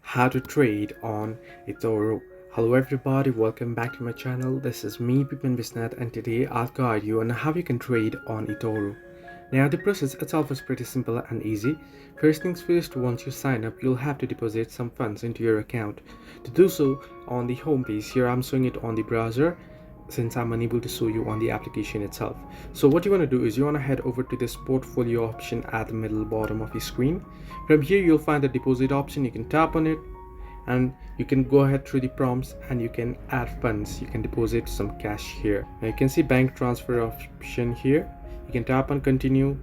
How to trade on Etoro. Hello everybody, welcome back to my channel. This is me Pipin Bisnath, and today I'll guide you on how you can trade on Etoro. Now the process itself is pretty simple and easy. First things first, once you sign up, you'll have to deposit some funds into your account. To do so, on the home page here, I'm showing it on the browser since I'm unable to show you on the application itself. So what you want to do is you want to head over to this portfolio option at the middle bottom of the screen. From here you'll find the deposit option. You can tap on it and you can go ahead through the prompts and you can add funds. You can deposit some cash here. Now you can see bank transfer option here. You can tap on continue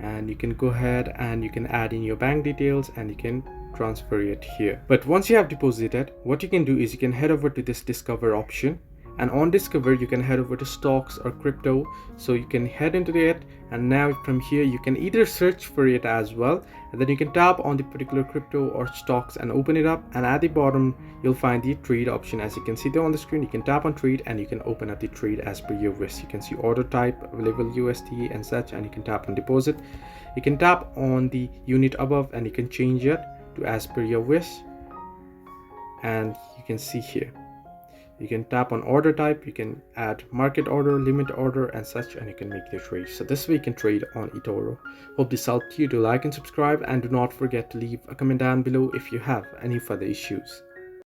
and you can go ahead and you can add in your bank details and you can transfer it here. But once you have deposited, what you can do is you can head over to this discover option, and on discover you can head over to stocks or crypto. So you can head into it, and now from here you can either search for it as well, and then you can tap on the particular crypto or stocks and open it up, and at the bottom you'll find the trade option. As you can see there on the screen, you can tap on trade and you can open up the trade as per your wish. You can see order type, available USD and such, and you can tap on deposit. You can tap on the unit above and you can change it to as per your wish, and you can see here you can tap on order type, you can add market order, limit order and such, and you can make the trade. So this way you can trade on Etoro. Hope this helped you. Do like and subscribe, and do not forget to leave a comment down below if you have any further issues.